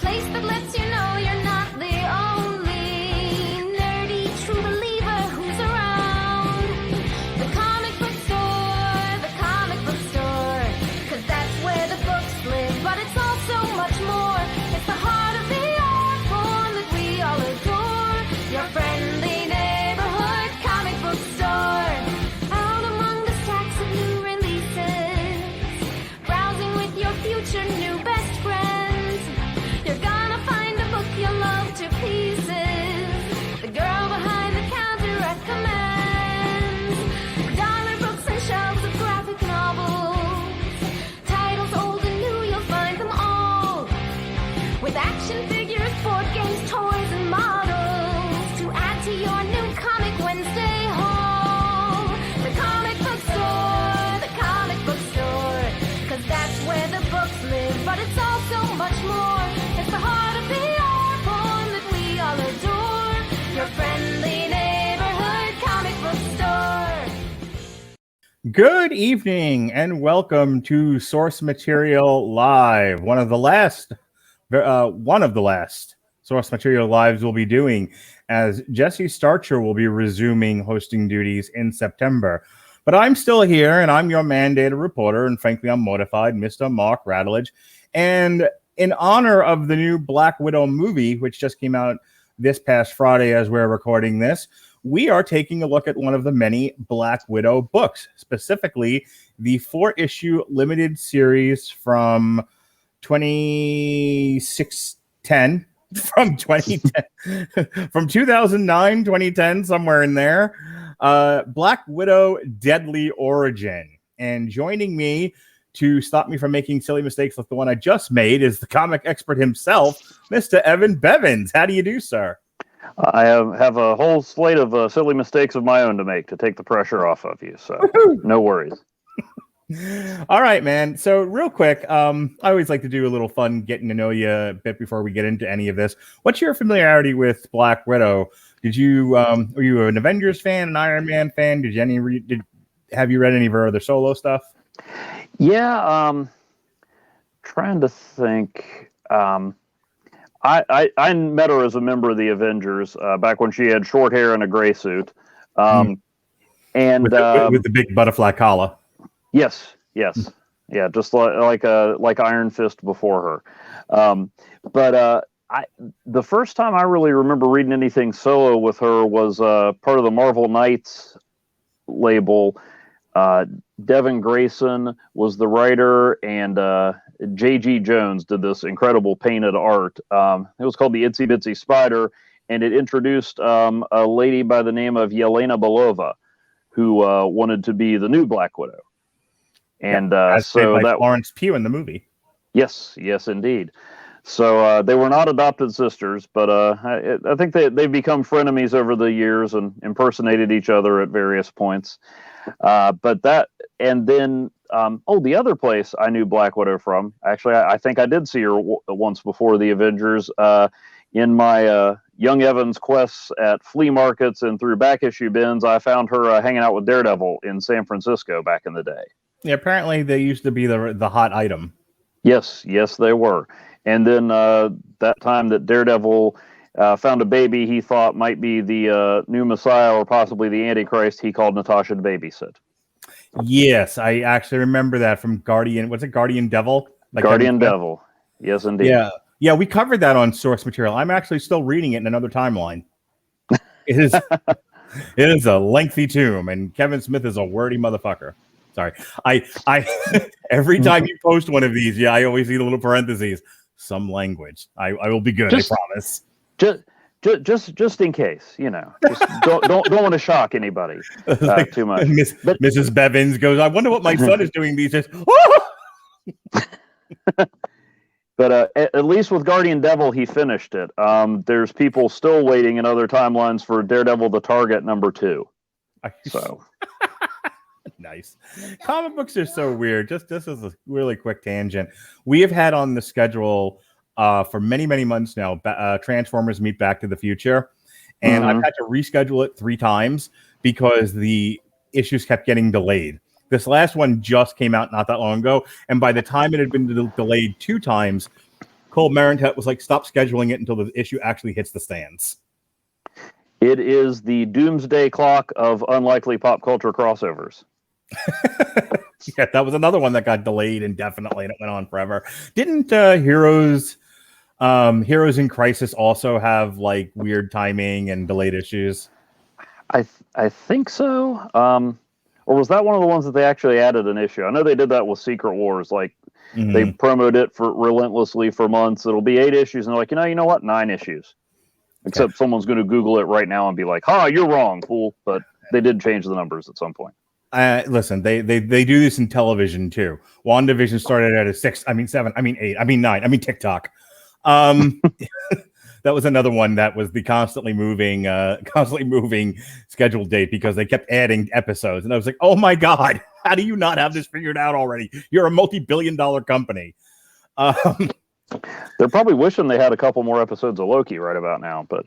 place that lets you know you're not the only nerdy true believer who's around. The comic book store, 'cause that's where the books live, but it's also much more. It's the heart of the art form that we all adore. Your friendly neighborhood comic book store. Out among the stacks of new releases, browsing with your future new best friends. You're gonna find a book you'll love to pieces. The girl behind the counter recommends dollar books and shelves of graphic novels. Titles old and new, you'll find them all. With action figures, board games, toys, and models to add to your new Comic Wednesday haul. The comic book store, 'cause that's where the books live, but it's also much more. It's the heart of the art form that we all adore. Your friendly neighborhood comic book store. Good evening and welcome to Source Material Live, one of the last Source Material Lives we'll be doing, as Jesse Starcher will be resuming hosting duties in September. But I'm still here, and I'm your mandated reporter, and frankly, I'm mortified, Mr. Mark Radulich. And in honor of the new Black Widow movie, which just came out this past Friday as we're recording this, we are taking a look at one of the many Black Widow books, specifically the 4-issue limited series from 2010, from 2009, 2010, somewhere in there. Black Widow Deadly Origin. And joining me to stop me from making silly mistakes like the one I just made is the comic expert himself, Mr. Evan Bevins. How do you do, sir? I have a whole slate of silly mistakes of my own to make to take the pressure off of you, so no worries. All right, man. So real quick, I always like to do a little fun getting to know you a bit before we get into any of this. What's your familiarity with Black Widow? Did you were you an Avengers fan, an Iron Man fan? Have you read any of her other solo stuff? Yeah, trying to think. I met her as a member of the Avengers back when she had short hair and a gray suit, and with the big butterfly collar. Yes, yeah, just like Iron Fist before her. But the first time I really remember reading anything solo with her was part of the Marvel Knights label. Devin Grayson was the writer, and J.G. Jones did this incredible painted art. It was called the Itsy Bitsy Spider, and it introduced a lady by the name of Yelena Belova, who wanted to be the new Black Widow. And so that Florence Pugh in the movie. Yes, indeed. So they were not adopted sisters, but I think they've become frenemies over the years and impersonated each other at various points. But that, and then, the other place I knew Black Widow from, actually, I think I did see her once before the Avengers in my Young Evans quests at flea markets and through back issue bins. I found her hanging out with Daredevil in San Francisco back in the day. Yeah, apparently they used to be the hot item. Yes, they were. And then that time that Daredevil found a baby he thought might be the new Messiah or possibly the Antichrist, he called Natasha to babysit. Yes, I actually remember that from Guardian. What's it, Guardian Devil? Guardian Devil. Yes, indeed. Yeah, we covered that on Source Material. I'm actually still reading it in another timeline. It is a lengthy tome, and Kevin Smith is a wordy motherfucker. Sorry, I every time you post one of these, I always see the little parentheses. Some language. I will be good. I promise. Just in case, just don't want to shock anybody too much. Mrs. Bevins goes, I wonder what my son is doing these days. But at least with Guardian Devil, he finished it. There's people still waiting in other timelines for Daredevil the Target #2. So. Nice. Comic books are so weird. This is a really quick tangent. We have had on the schedule for many, many months now, Transformers Meet Back to the Future. And I've had to reschedule it 3 times because the issues kept getting delayed. This last one just came out not that long ago. And by the time it had been delayed 2 times, Cole Marentet was like, stop scheduling it until the issue actually hits the stands. It is the doomsday clock of unlikely pop culture crossovers. Yeah, that was another one that got delayed indefinitely and it went on forever. Didn't Heroes in Crisis also have like weird timing and delayed issues? I think so. Or was that one of the ones that they actually added an issue? I know they did that with Secret Wars. Like they promoted it for relentlessly for months. It'll be 8 issues, and they're like, you know what? 9 issues. Except someone's going to Google it right now and be like, you're wrong, fool. But they did change the numbers at some point. Listen, they do this in television too. WandaVision started at 6, 7, 8, 9, TikTok. That was another one that was the constantly moving scheduled date because they kept adding episodes. And I was like, oh my God, how do you not have this figured out already? You're a multi-billion-dollar company. They're probably wishing they had a couple more episodes of Loki right about now, but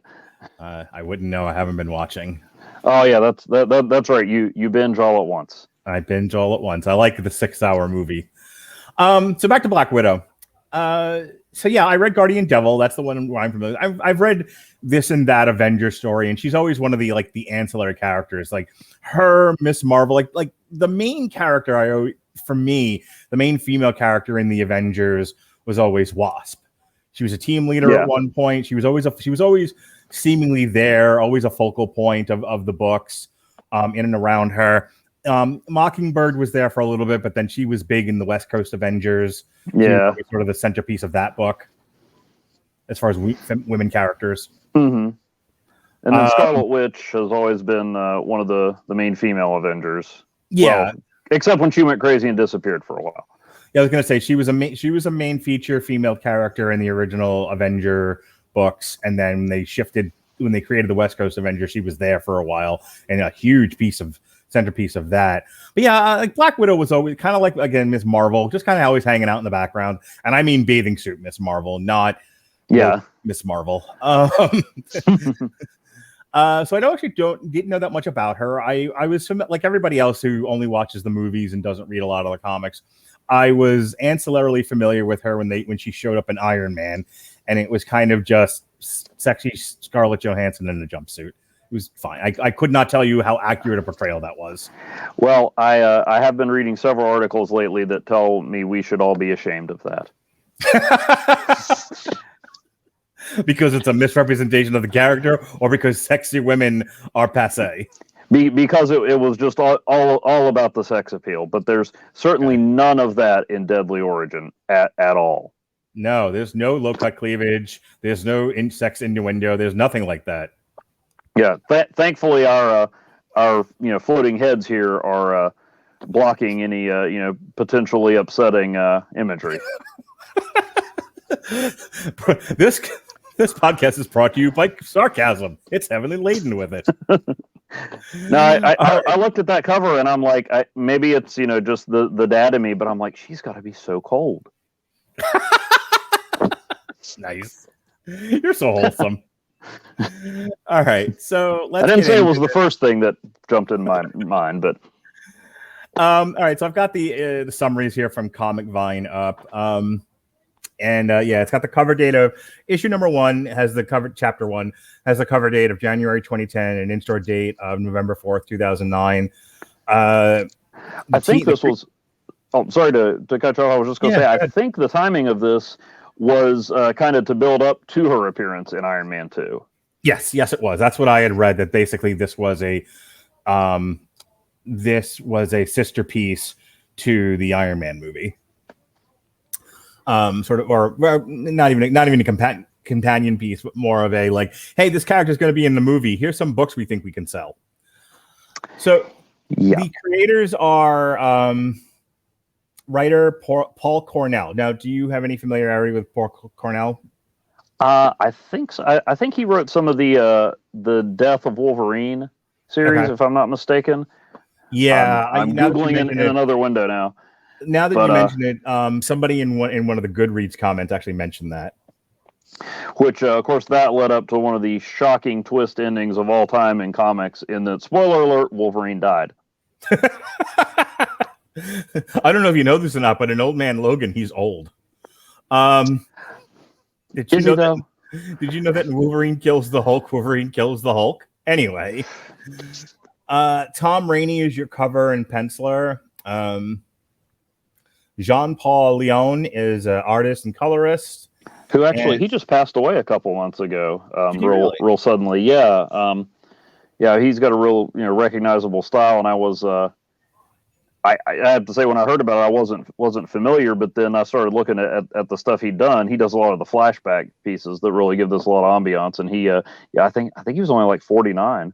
I wouldn't know. I haven't been watching. Oh yeah, that's right. You binge all at once. I binge all at once. I like the 6-hour movie. So back to Black Widow. So yeah, I read Guardian Devil. That's the one where I'm familiar. I've read this and that Avenger story, and she's always one of the the ancillary characters, like her, Miss Marvel, like the main character. For me, the main female character in the Avengers was always Wasp. She was a team leader at one point. She was always seemingly there, always a focal point of the books, in and around her. Mockingbird was there for a little bit, but then she was big in the West Coast Avengers. Yeah, sort of the centerpiece of that book, as far as women characters. Mm-hmm. And then Scarlet Witch has always been one of the main female Avengers. Yeah, well, except when she went crazy and disappeared for a while. Yeah, I was going to say she was a main feature female character in the original Avenger books, and then when they created the West Coast Avenger, she was there for a while and a huge centerpiece of that. But yeah, like Black Widow was always kind of like, again, Miss Marvel, just kind of always hanging out in the background. And I mean bathing suit Miss Marvel, not Miss Marvel. So I didn't know that much about her. I was like everybody else who only watches the movies and doesn't read a lot of the comics. I was ancillarily familiar with her when she showed up in Iron Man, and it was kind of just sexy Scarlett Johansson in a jumpsuit. It was fine. I could not tell you how accurate a portrayal that was. Well, I have been reading several articles lately that tell me we should all be ashamed of that. Because it's a misrepresentation of the character, or because sexy women are passé? Because it was just all about the sex appeal, but there's certainly none of that in Deadly Origin at all. No, there's no low-cut cleavage. There's no sex innuendo. There's nothing like that. Yeah, thankfully our floating heads here are blocking any potentially upsetting imagery. This podcast is brought to you by sarcasm. It's heavily laden with it. No, I looked at that cover and I'm like, maybe it's just the dad in me, but I'm like, she's got to be so cold. Nice. You're so wholesome. All right, so I didn't say it was the first thing that jumped in my mind, but all right. So I've got the summaries here from Comic Vine up. And it's got the cover date of issue number 1, has the cover, chapter 1 has the cover date of January 2010 and in-store date of November 4th, 2009. I think this was, sorry to cut you off. I was just going to say, I think the timing of this was kind of to build up to her appearance in Iron Man 2. Yes, it was. That's what I had read, that basically this was a sister piece to the Iron Man movie. Sort of, or not even a companion piece, but more of a like, hey, this character is going to be in the movie. Here's some books we think we can sell. So the creators are writer Paul Cornell. Now, do you have any familiarity with Paul Cornell? I think so. I think he wrote some of the Death of Wolverine series, if I'm not mistaken. Yeah, I'm Googling in another window now. Now that you mention it, somebody in one of the Goodreads comments actually mentioned that. Which, of course, that led up to one of the shocking twist endings of all time in comics. In that, spoiler alert, Wolverine died. I don't know if you know this or not, but in Old Man Logan, he's old. Did Is he though? Did you know that Wolverine kills the Hulk? Wolverine kills the Hulk. Anyway, Tom Raney is your cover and penciler. Jean-Paul Leon is an artist and colorist. Who actually he just passed away a couple months ago. Real suddenly. Yeah. Yeah, he's got a real recognizable style, and I was I have to say when I heard about it, I wasn't familiar, but then I started looking at the stuff he'd done. He does a lot of the flashback pieces that really give this a lot of ambiance, and he I think he was only like 49.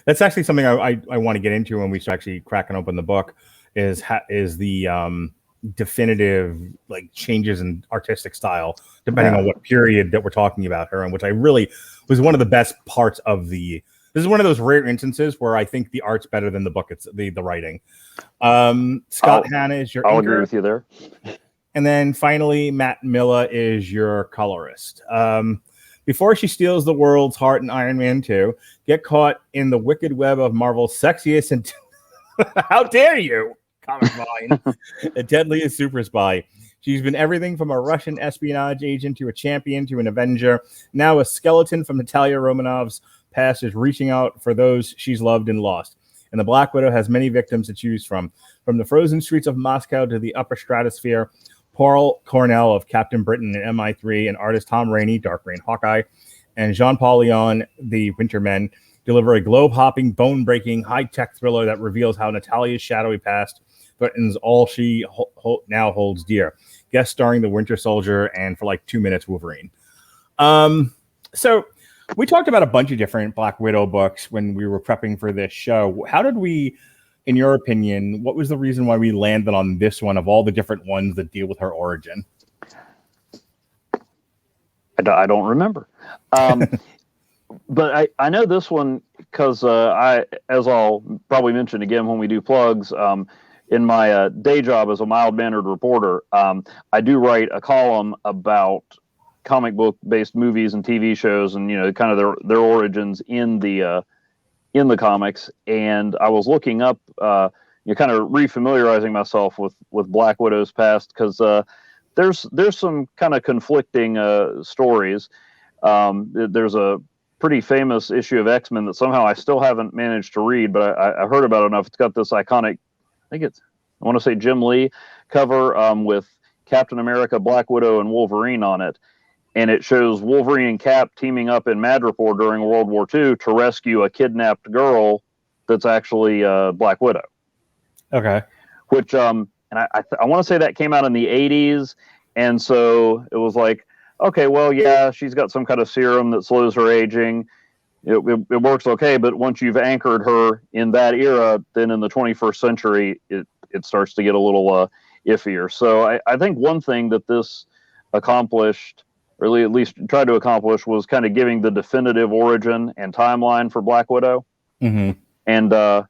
That's actually something I want to get into when we start actually cracking open the book is the definitive like changes in artistic style depending on what period that we're talking about her, and which I really was one of the best parts of the. This is one of those rare instances where I think the art's better than the book. It's the writing. Scott Hanna is your. I'll agree with you there. And then finally, Matt Milla is your colorist. Before she steals the world's heart in Iron Man 2, get caught in the wicked web of Marvel's sexiest and how dare you, comic vine, a deadliest super spy. She's been everything from a Russian espionage agent to a champion to an Avenger. Now a skeleton from Natalia Romanov's past is reaching out for those she's loved and lost. And the Black Widow has many victims to choose from the frozen streets of Moscow to the upper stratosphere. Paul Cornell of Captain Britain and MI3 and artist Tom Raney, Dark Reign Hawkeye, and Jean-Paul Leon, the Winter Men, deliver a globe-hopping, bone-breaking, high-tech thriller that reveals how Natalia's shadowy past threatens all she now holds dear. Guest starring the Winter Soldier and for like 2 minutes, Wolverine. So we talked about a bunch of different Black Widow books when we were prepping for this show. How did we, in your opinion, what was the reason why we landed on this one of all the different ones that deal with her origin? I don't remember. But I know this one because as I'll probably mention again when we do plugs, in my day job as a mild-mannered reporter, I do write a column about comic book based movies and TV shows and kind of their origins in the comics. And I was looking up kind of refamiliarizing myself with Black Widow's past because there's some kind of conflicting stories. There's a pretty famous issue of X-Men that somehow I still haven't managed to read, but I heard about it enough. It's got this iconic, I want to say Jim Lee cover with Captain America, Black Widow, and Wolverine on it. And it shows Wolverine and Cap teaming up in Madripoor during World War II to rescue a kidnapped girl that's actually Black Widow. Okay. Which, and I want to say that came out in the 80s. And so it was like, okay, well, yeah, she's got some kind of serum that slows her aging. It works okay. But once you've anchored her in that era, then in the 21st century, it starts to get a little iffier. So I think one thing that this accomplished, or at least tried to accomplish, was kind of giving the definitive origin and timeline for Black Widow. Mm-hmm. And, at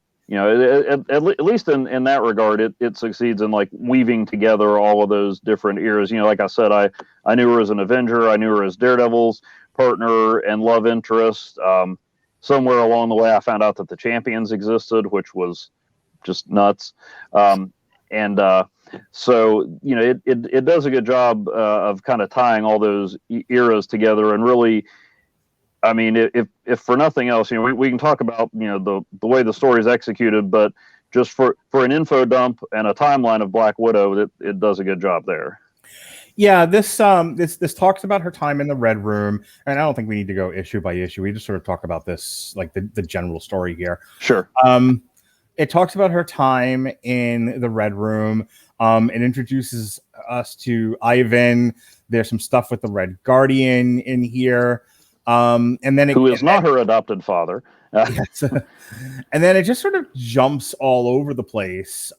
least in that regard, it succeeds in like weaving together all of those different eras. Like I said, I knew her as an Avenger. I knew her as Daredevil's partner and love interest. Somewhere along the way, I found out that the Champions existed, which was just nuts. So, it does a good job of kind of tying all those eras together. And really, I mean, if for nothing else, we can talk about, the way the story is executed, but just for an info dump and a timeline of Black Widow, it does a good job there. Yeah, this talks about her time in the Red Room, and I don't think we need to go issue by issue. We just sort of talk about this, like the general story here. Sure. It talks about her time in the Red Room. It introduces us to Ivan. There's some stuff with the Red Guardian in here. And then who is not her adopted father. Yes. And then it just sort of jumps all over the place.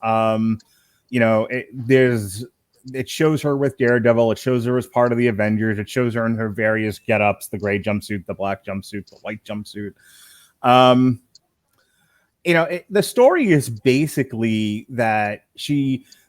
It shows her with Daredevil. It shows her as part of the Avengers. It shows her in her various get-ups, the gray jumpsuit, the black jumpsuit, the white jumpsuit. The story is basically that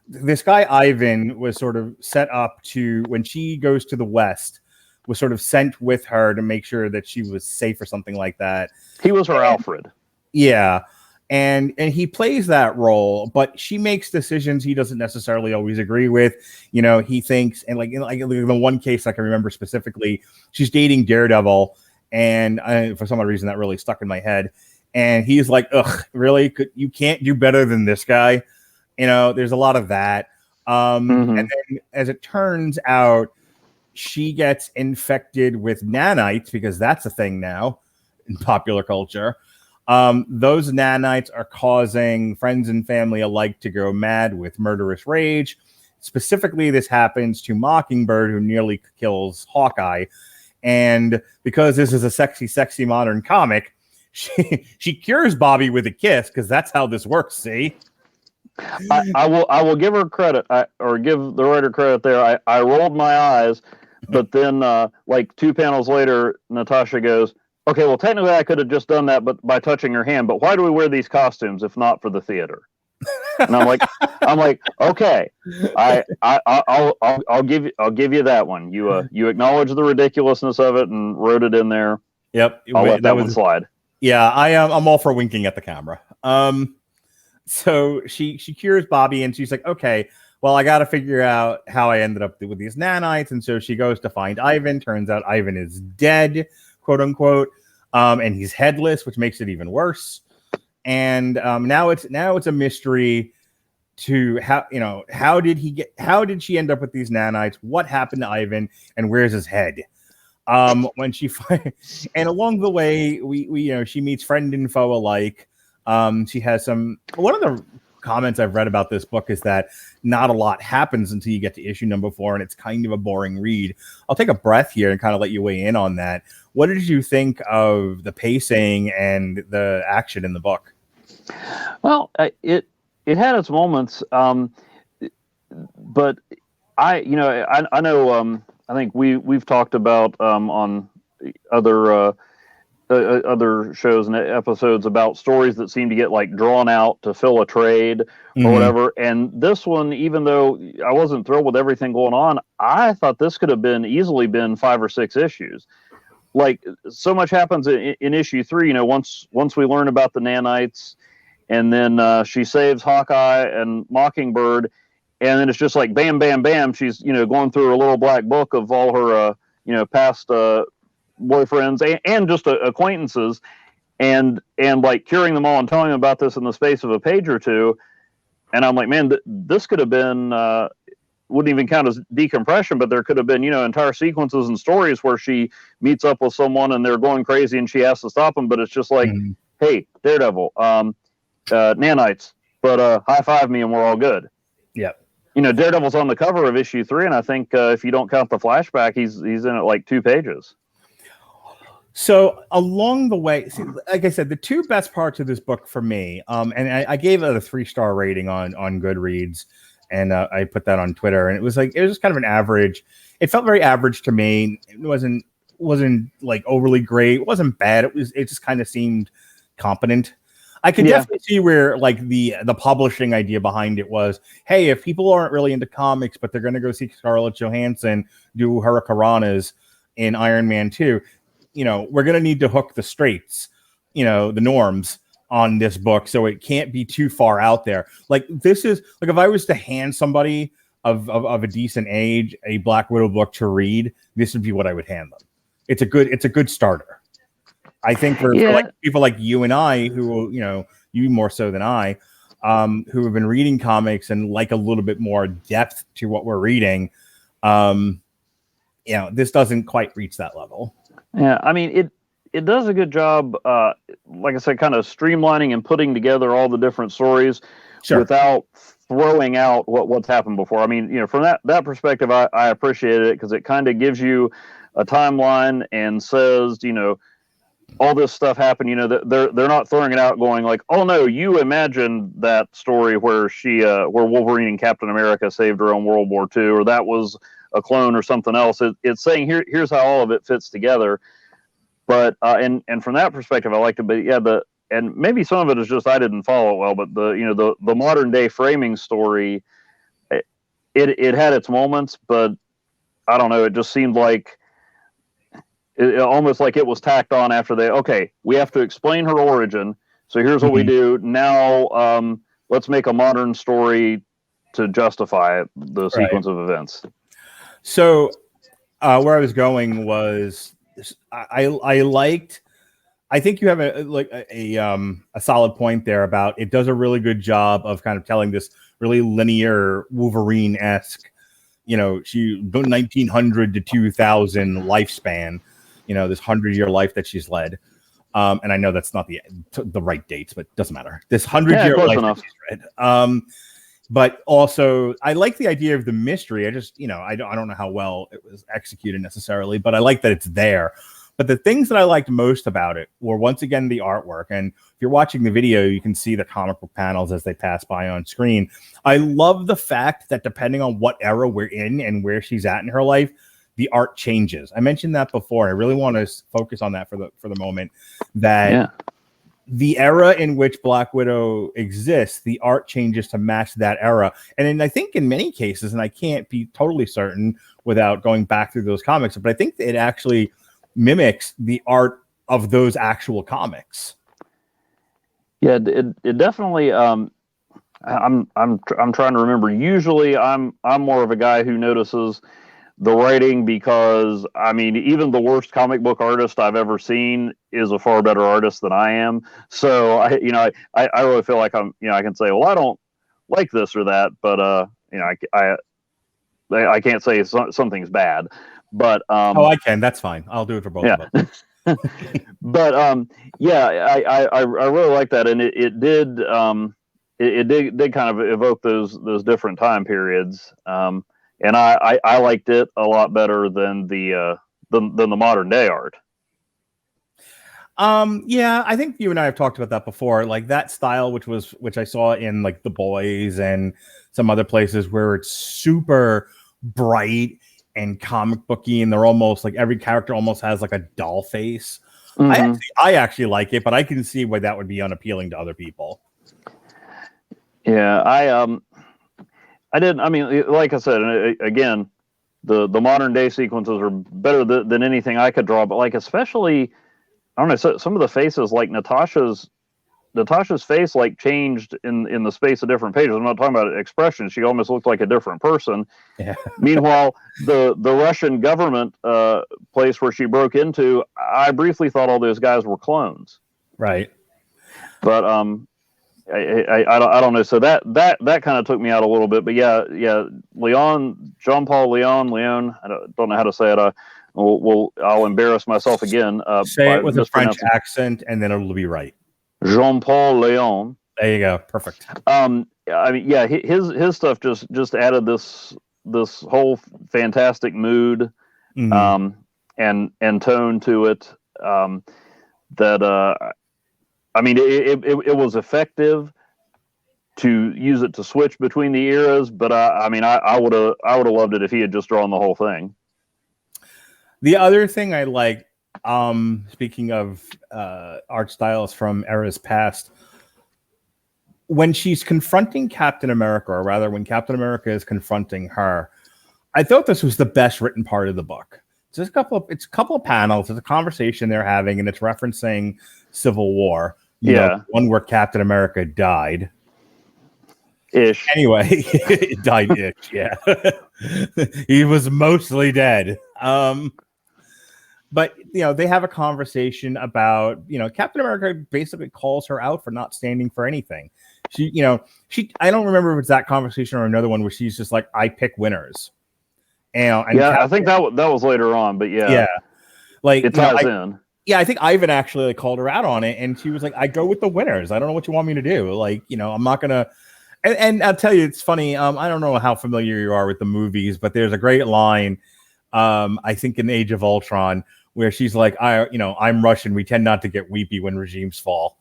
this guy Ivan was sort of set up to, when she goes to the West, was sort of sent with her to make sure that she was safe or something like that. He was her Alfred. Yeah. and he plays that role, but she makes decisions he doesn't necessarily always agree with. He thinks, and like in the one case I can remember specifically, she's dating Daredevil, and for some odd reason that really stuck in my head. And he's like, "Ugh, really? You can't do better than this guy." There's a lot of that. And then, as it turns out, she gets infected with nanites, because that's a thing now in popular culture. Those nanites are causing friends and family alike to go mad with murderous rage. Specifically, this happens to Mockingbird, who nearly kills Hawkeye. And because this is a sexy modern comic, she cures Bobby with a kiss, because that's how this works. See, I will give her credit, or give the writer credit there. I rolled my eyes, but then like 2 panels later, Natasha goes, "Okay, well, technically I could have just done that, but by touching her hand. But why do we wear these costumes if not for the theater?" And I'm like, okay, I'll give you that one. You acknowledge the ridiculousness of it and wrote it in there. Yep, I'll let that one slide. Yeah, I'm all for winking at the camera. So she cures Bobby, and she's like, okay, well, I got to figure out how I ended up with these nanites. And so she goes to find Ivan. Turns out Ivan is dead, quote unquote, and he's headless, which makes it even worse. And now it's a mystery to how did she end up with these nanites? What happened to Ivan, and where's his head? When she and along the way, we she meets friend and foe alike. She has one of the comments I've read about this book is that not a lot happens until you get to issue number 4, and it's kind of a boring read. I'll take a breath here and kind of let you weigh in on that. What did you think of the pacing and the action in the book? Well, it had its moments, but I know I think we've talked about on other shows and episodes about stories that seem to get like drawn out to fill a trade or whatever. And this one, even though I wasn't thrilled with everything going on, I thought this could have easily been 5 or 6 issues. Like, so much happens in issue 3. Once we learn about the nanites, and then she saves Hawkeye and Mockingbird, and then it's just like bam, bam, bam. She's going through her little black book of all her past boyfriends and just acquaintances, and like curing them all and telling them about this in the space of a page or 2. And I'm like, man, this could have been wouldn't even count as decompression, but there could have been entire sequences and stories where she meets up with someone and they're going crazy and she has to stop them, but it's just like, hey, Daredevil, nanites, but high five me and we're all good. Yep. Daredevil's on the cover of issue 3, and I think if you don't count the flashback, he's in it like 2 pages. So along the way, see, like I said, the 2 best parts of this book for me, and I gave it a 3-star rating on Goodreads, and I put that on Twitter, and it was just kind of an average. It felt very average to me. It wasn't like overly great. It wasn't bad. It just kind of seemed competent. I could definitely see where like the publishing idea behind it was, hey, if people aren't really into comics, but they're going to go see Scarlett Johansson do Hurricanranas in Iron Man 2, we're going to need to hook the straights, the norms on this book. So it can't be too far out there. Like, this is like, if I was to hand somebody of a decent age a Black Widow book to read, this would be what I would hand them. It's a good starter. I think for like people like you and I, who, you more so than I, who have been reading comics and like a little bit more depth to what we're reading, this doesn't quite reach that level. Yeah, I mean, it does a good job, like I said, kind of streamlining and putting together all the different stories without throwing out what's happened before. I mean, from that perspective, I appreciate it, because it kind of gives you a timeline and says, all this stuff happened. They're not throwing it out going like, oh no, you imagined that story where where Wolverine and Captain America saved her own World War II, or that was a clone or something else. It's saying here's how all of it fits together. But and from that perspective, I liked it. But and maybe some of it is just I didn't follow it well. But the modern day framing story, it had its moments, but I don't know. It just seemed like it almost like it was tacked on after we have to explain her origin. So here's what we do now. Let's make a modern story to justify the sequence of events. So where I was going was I liked. I think you have a solid point there about it does a really good job of kind of telling this really linear Wolverine-esque, she 1900 to 2000 lifespan, this 100-year life that she's led. And I know that's not the right dates, but it doesn't matter. This 100-year life that she's led. But also, I like the idea of the mystery. I just, I don't know how well it was executed necessarily, but I like that it's there. But the things that I liked most about it were, once again, the artwork. And if you're watching the video, you can see the comic book panels as they pass by on screen. I love the fact that depending on what era we're in and where she's at in her life, the art changes. I mentioned that before. I really want to focus on that for the moment. That the era in which Black Widow exists, the art changes to match that era. And then I think in many cases, and I can't be totally certain without going back through those comics, but I think it actually mimics the art of those actual comics. Yeah, it definitely. I'm trying to remember. Usually, I'm more of a guy who notices the writing, because even the worst comic book artist I've ever seen is a far better artist than I am. So I really feel like I can say, well, I don't like this or that, but I can't say something's bad. But I can. That's fine. I'll do it for both of them. But I really like that, and it did kind of evoke those different time periods. And I liked it a lot better than the modern day art. I think you and I have talked about that before. Like that style, which I saw in like The Boys and some other places, where it's super bright and comic booky, and they're almost like every character almost has like a doll face. Mm-hmm. I actually like it, but I can see why that would be unappealing to other people. Yeah, I didn't. Like I said, again, the modern day sequences are better than anything I could draw. But like, especially, I don't know, some of the faces, like Natasha's face, like changed in the space of different pages. I'm not talking about expression. She almost looked like a different person. Yeah. Meanwhile, the Russian government place where she broke into, I briefly thought all those guys were clones. Right. But I don't know. So that kind of took me out a little bit. But yeah, Jean-Paul Leon. I don't know how to say it. I'll embarrass myself again. Say it with a French accent, and then it'll be right. Jean-Paul Leon. There you go. Perfect. His stuff just added this whole fantastic mood, and tone to it. It was effective to use it to switch between the eras, but I would have loved it if he had just drawn the whole thing. The other thing I like, speaking of art styles from eras past, when she's confronting Captain America, or rather when Captain America is confronting her, I thought this was the best written part of the book. It's a couple of panels. It's a conversation they're having, and it's referencing Civil War. You know, one where Captain America died. Ish. Anyway, died ish. Yeah, he was mostly dead. But they have a conversation about Captain America basically calls her out for not standing for anything. She I don't remember if it's that conversation or another one where she's just like, I pick winners. And I think that was later on, but like it ties in. Yeah, I think Ivan actually called her out on it, and she was like, I go with the winners. I don't know what you want me to do. Like, I'm not gonna. And I'll tell you, it's funny. I don't know how familiar you are with the movies, but there's a great line, I think in Age of Ultron, where she's like, I'm Russian. We tend not to get weepy when regimes fall.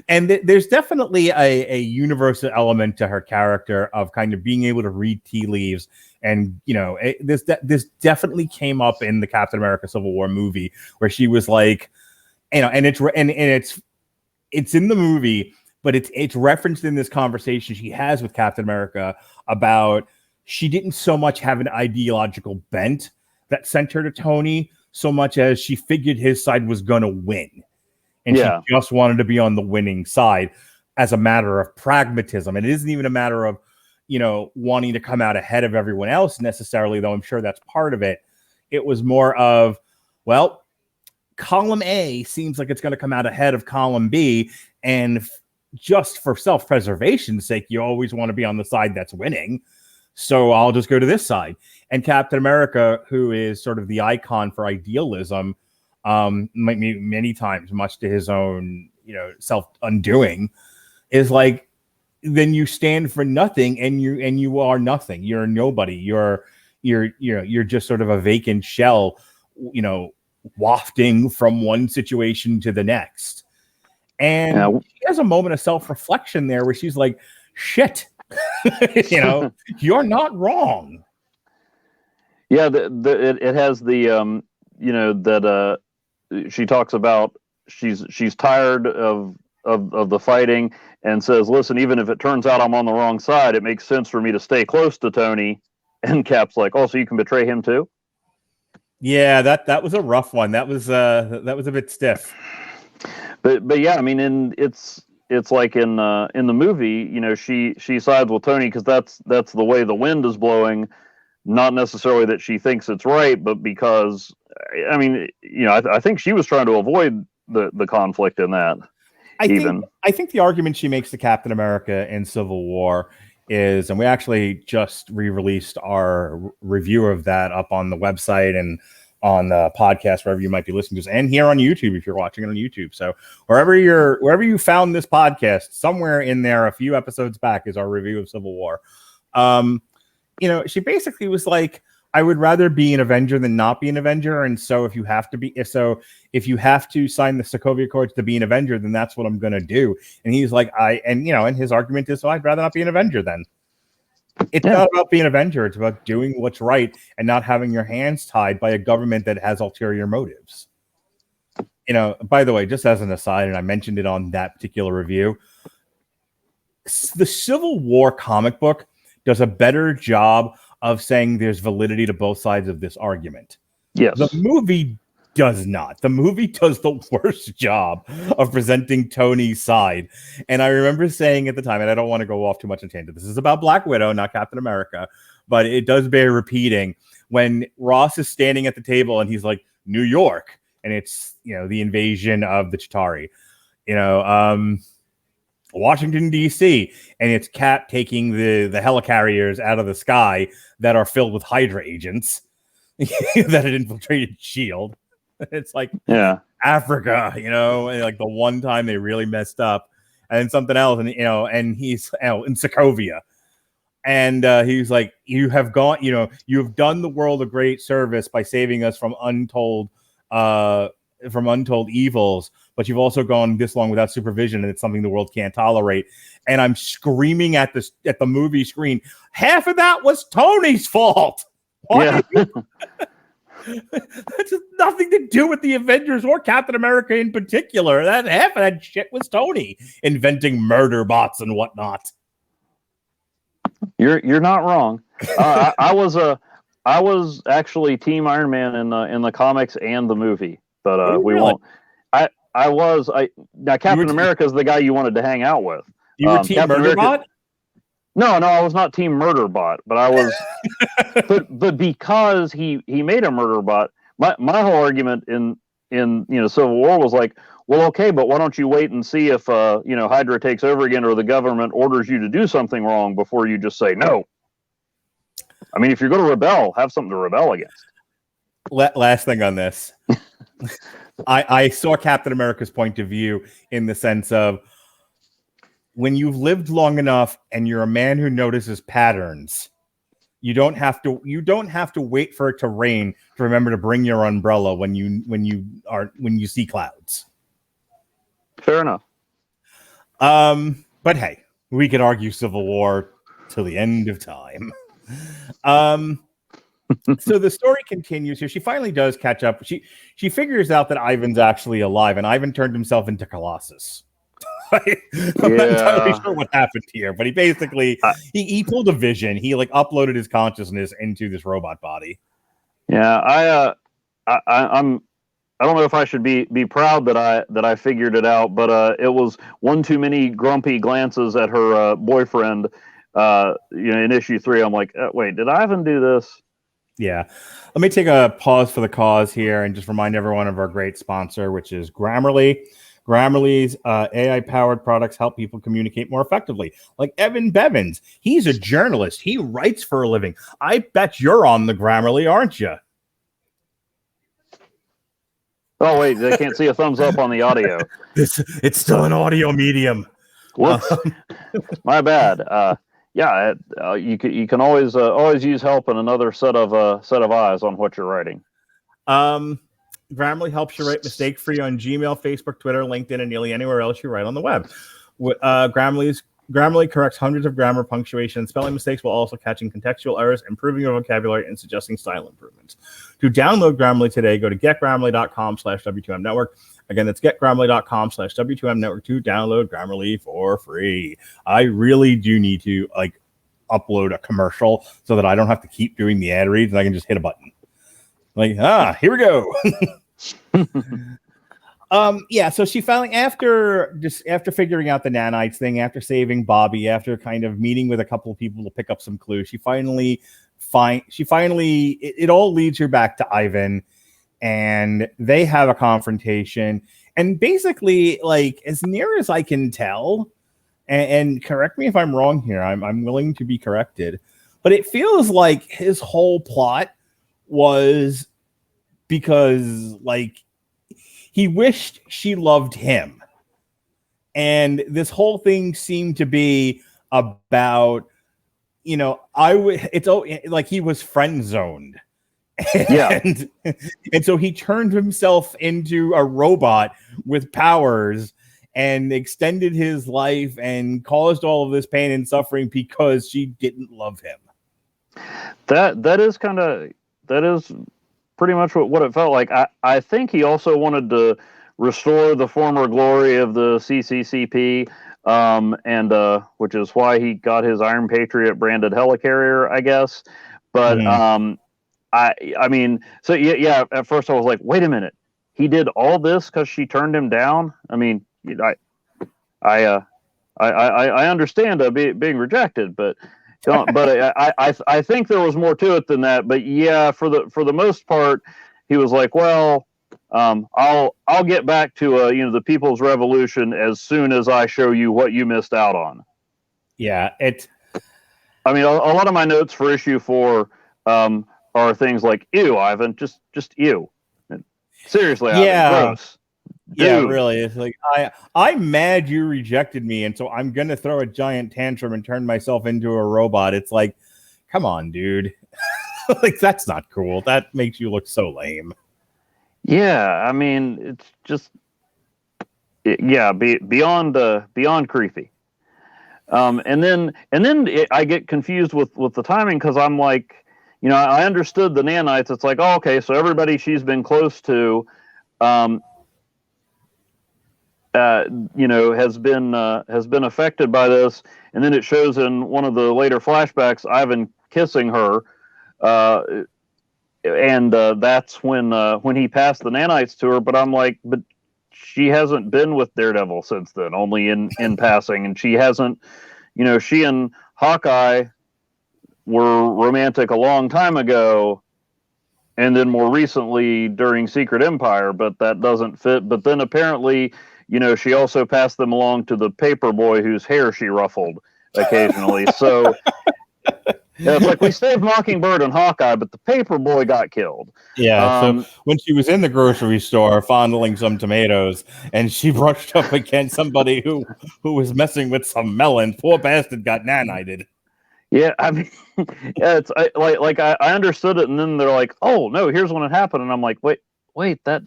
And there's definitely a universal element to her character of kind of being able to read tea leaves. And, this definitely came up in the Captain America Civil War movie, where she was like, and it's in the movie, but it's referenced in this conversation she has with Captain America about she didn't so much have an ideological bent that sent her to Tony, so much as she figured his side was going to win. and Yeah. she just wanted to be on the winning side as a matter of pragmatism. And it isn't even a matter of, wanting to come out ahead of everyone else necessarily, though I'm sure that's part of it. It was more of, well, column A seems like it's going to come out ahead of column B, and just for self-preservation's sake, you always want to be on the side that's winning. So I'll just go to this side. And Captain America, who is sort of the icon for idealism, many times, much to his own, self-undoing, is like, then you stand for nothing, and you are nothing. You're nobody. You're just sort of a vacant shell, wafting from one situation to the next. And she has a moment of self-reflection there where she's like, shit, you're not wrong. Yeah, it has the that she talks about she's tired of the fighting, and says, listen, even if it turns out I'm on the wrong side, it makes sense for me to stay close to Tony. And Cap's like, oh, so you can betray him too? Yeah, that was a rough one. That was a bit stiff. But yeah, I mean, it's like in the movie, she sides with Tony because that's the way the wind is blowing, not necessarily that she thinks it's right, but because, I mean, I think she was trying to avoid the conflict in that. I think the argument she makes to Captain America in Civil War is, and we actually just re-released our review of that up on the website and on the podcast, wherever you might be listening to us, and here on YouTube if you're watching it on YouTube. So wherever you found this podcast, somewhere in there, a few episodes back, is our review of Civil War. She basically was like, I would rather be an Avenger than not be an Avenger, and so if you have to sign the Sokovia Accords to be an Avenger, then that's what I'm going to do. And he's like, and his argument is, so I'd rather not be an Avenger then. It's not about being an Avenger. It's about doing what's right and not having your hands tied by a government that has ulterior motives. By the way, just as an aside, and I mentioned it on that particular review, the Civil War comic book does a better job of saying there's validity to both sides of this argument. Yes. The movie does not. The movie does the worst job of presenting Tony's side. And I remember saying at the time, and I don't want to go off too much on tangent, this is about Black Widow, not Captain America, but it does bear repeating when Ross is standing at the table and he's like, New York, and it's, the invasion of the Chitauri, Washington, D.C., and it's Cap taking the helicarriers out of the sky that are filled with Hydra agents that had infiltrated S.H.I.E.L.D. It's like, Africa, and like the one time they really messed up, and then something else, and and he's in Sokovia, and he's like, you have done the world a great service by saving us from untold evils, but you've also gone this long without supervision, and it's something the world can't tolerate. And I'm screaming at the movie screen, half of that was Tony's fault. What? Yeah. That's just nothing to do with the Avengers or Captain America in particular. That half of that shit was Tony inventing murder bots and whatnot. You're not wrong. I was actually Team Iron Man in the comics and the movie, but we won't. Now Captain America is the guy you wanted to hang out with. You were Team Murderbot? No, I was not Team Murderbot, but I was. but because he made a Murderbot, my whole argument in Civil War was like, well, okay, but why don't you wait and see if Hydra takes over again, or the government orders you to do something wrong before you just say no. I mean, if you're going to rebel, have something to rebel against. Last thing on this. I saw Captain America's point of view in the sense of, when you've lived long enough and you're a man who notices patterns, you don't have to wait for it to rain to remember to bring your umbrella when you see clouds. Fair enough. But hey, we could argue Civil War till the end of time. So the story continues here. She finally does catch up. She figures out that Ivan's actually alive, and Ivan turned himself into Colossus. I'm not entirely sure what happened here, but he basically he pulled a vision. He uploaded his consciousness into this robot body. Yeah, I don't know if I should be proud that I figured it out, but it was one too many grumpy glances at her boyfriend. In issue 3, I'm like, wait, did Ivan do this? Yeah. Let me take a pause for the cause here and just remind everyone of our great sponsor, which is Grammarly. Grammarly's AI-powered products help people communicate more effectively. Like Evan Bevins. He's a journalist. He writes for a living. I bet you're on the Grammarly, aren't you? Oh, wait, they can't see a thumbs up on the audio. It's still an audio medium. Whoops. My bad. You can always use help and another set of eyes on what you're writing. Grammarly helps you write mistake-free on Gmail, Facebook, Twitter, LinkedIn, and nearly anywhere else you write on the web. Grammarly corrects hundreds of grammar, punctuation, and spelling mistakes while also catching contextual errors, improving your vocabulary, and suggesting style improvements. To download Grammarly today, go to getgrammarly.com/W2Mnetwork. Again, that's getgrammarly.com/W2Mnetwork to download Grammarly for free. I really do need to upload a commercial so that I don't have to keep doing the ad reads and I can just hit a button. Here we go. So she finally, after figuring out the nanites thing, after saving Bobby, after kind of meeting with a couple of people to pick up some clues, it all leads her back to Ivan, and they have a confrontation. And basically, as near as I can tell, and correct me if I'm wrong here, I'm willing to be corrected, but it feels like his whole plot was because he wished she loved him, and this whole thing seemed to be about he was friend zoned. And so he turned himself into a robot with powers and extended his life and caused all of this pain and suffering because she didn't love him. That is pretty much what it felt like. I think he also wanted to restore the former glory of the CCCP, and which is why he got his Iron Patriot branded helicarrier, I guess. But I mean, so yeah. At first, I was like, wait a minute, he did all this because she turned him down. I mean, I understand being rejected, but. I think there was more to it than that. But yeah, for the most part, he was like, well, I'll get back to the People's Revolution as soon as I show you what you missed out on. Yeah, I mean, a lot of my notes for issue 4 are things like, "Ew, Ivan, just ew." Seriously, Ivan, gross. Dude. Yeah, really. It's like I'm mad you rejected me, and so I'm gonna throw a giant tantrum and turn myself into a robot. It's like, come on, dude. That's not cool. That makes you look so lame. Yeah, I mean, it's just beyond creepy. And then I get confused with the timing because I'm like, I understood the nanites. It's like, oh, okay, so everybody she's been close to. Has been affected by this, and then it shows in one of the later flashbacks Ivan kissing her, and that's when he passed the nanites to her. But I'm like, but she hasn't been with Daredevil since then, only in passing, and she hasn't. She and Hawkeye were romantic a long time ago, and then more recently during Secret Empire, but that doesn't fit. But then apparently. She also passed them along to the paper boy whose hair she ruffled occasionally. So it's like we saved Mockingbird and Hawkeye, but the paper boy got killed. Yeah. So when she was in the grocery store fondling some tomatoes, and she brushed up against somebody who was messing with some melon, poor bastard got nanited. Yeah, I mean, it's I understood it, and then they're like, "Oh no, here's when it happened," and I'm like, "Wait, that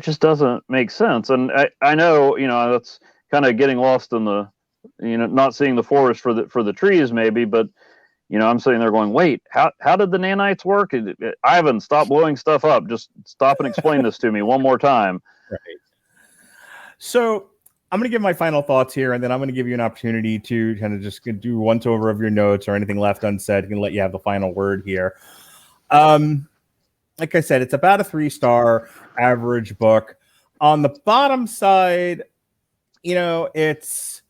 just doesn't make sense." And I know, that's kind of getting lost in the, not seeing the forest for the trees maybe, but, I'm sitting there going, wait, how did the nanites work? Ivan, stop blowing stuff up. Just stop and explain this to me one more time. Right. So I'm going to give my final thoughts here, and then I'm going to give you an opportunity to kind of just do once over of your notes or anything left unsaid and let you have the final word here. like I said, it's about a 3-star average book. On the bottom side, it's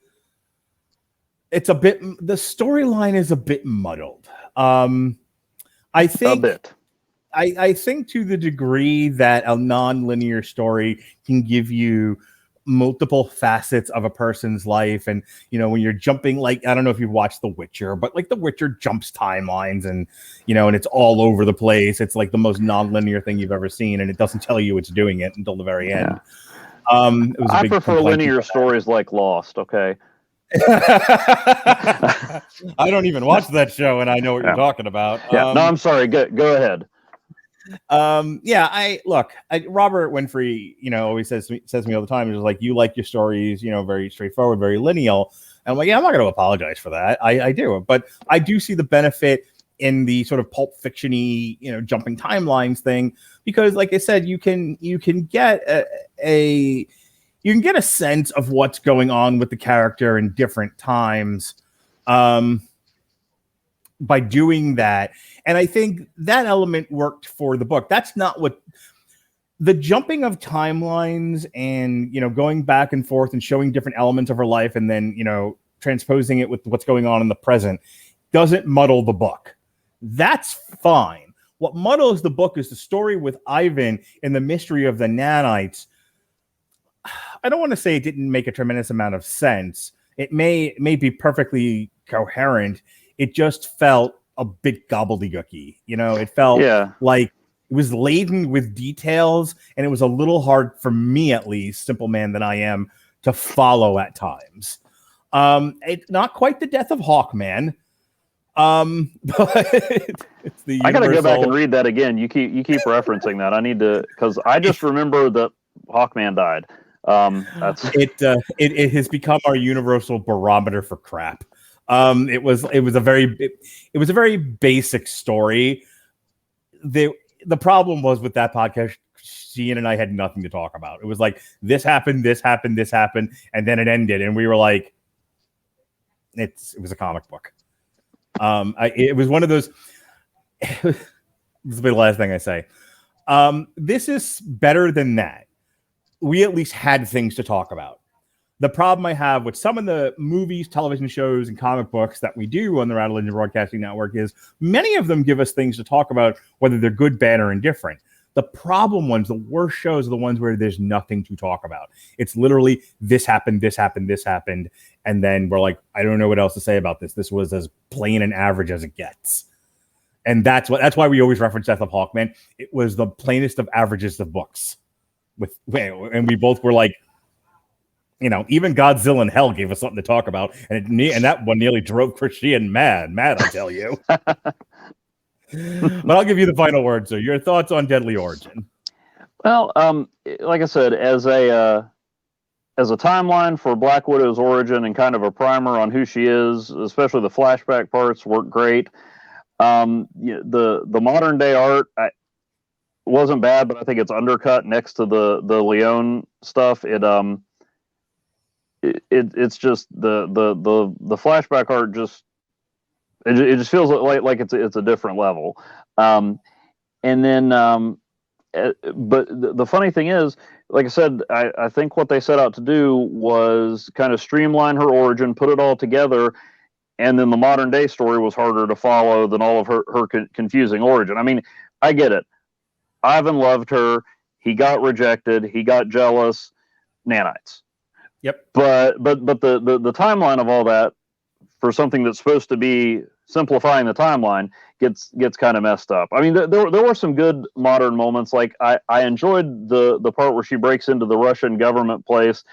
a bit, the storyline is a bit muddled. I think a bit. I think to the degree that a non-linear story can give you multiple facets of a person's life, and when you're jumping, like, I don't know if you've watched The Witcher, but like The Witcher jumps timelines, and and it's all over the place. It's like the most non-linear thing you've ever seen, and it doesn't tell you it's doing it until the very end. I prefer linear stories like Lost. Okay. I don't even watch that show, and I know what you're talking about. No, I'm sorry. Go ahead. Robert Winfrey, always says to me all the time, he's like, you like your stories, very straightforward, very lineal. And I'm like, yeah, I'm not going to apologize for that. I do, but I do see the benefit in the sort of pulp fiction-y, jumping timelines thing, because like I said, you can get a sense of what's going on with the character in different times by doing that. And I think that element worked for the book. That's not what the jumping of timelines and, going back and forth and showing different elements of her life and then, transposing it with what's going on in the present doesn't muddle the book. That's fine. What muddles the book is the story with Ivan and the mystery of the nanites. I don't want to say it didn't make a tremendous amount of sense. It may be perfectly coherent. It just felt a bit gobbledygooky. It felt like it was laden with details, and it was a little hard for me, at least, simple man that I am, to follow at times. It's not quite the death of Hawkman. But it's the universal... I gotta go back and read that again. You keep referencing that. I need to, because I just remember that Hawkman died. It has become our universal barometer for crap. It was a very basic story. The problem was with that podcast, Sheehan and I had nothing to talk about. It was like, this happened, and then it ended, and we were like, it was a comic book. It was one of those. This will be the last thing I say. This is better than that. We at least had things to talk about. The problem I have with some of the movies, television shows, and comic books that we do on the Radulich Broadcasting Network is many of them give us things to talk about, whether they're good, bad, or indifferent. The problem ones, the worst shows, are the ones where there's nothing to talk about. It's literally, this happened, and then we're like, I don't know what else to say about this. This was as plain and average as it gets. And that's why we always reference Death of Hawkman. It was the plainest of averages of books. And we both were like, even Godzilla and Hell gave us something to talk about, and that one nearly drove Christian mad, I tell you. But I'll give you the final word, sir. Your thoughts on Deadly Origin? Well, like I said, as a timeline for Black Widow's origin and kind of a primer on who she is, especially the flashback parts, work great. The modern day art wasn't bad, but I think it's undercut next to the Leon stuff. It's just the flashback art just it just feels like it's a different level. And then but the funny thing is, like I said, I think what they set out to do was kind of streamline her origin, put it all together, and then the modern day story was harder to follow than all of her confusing origin. I mean, I get it. Ivan loved her. He got rejected. He got jealous. Nanites. Yep. But the timeline of all that, for something that's supposed to be simplifying the timeline, gets kind of messed up. I mean, there were some good modern moments. Like I enjoyed the part where she breaks into the Russian government place,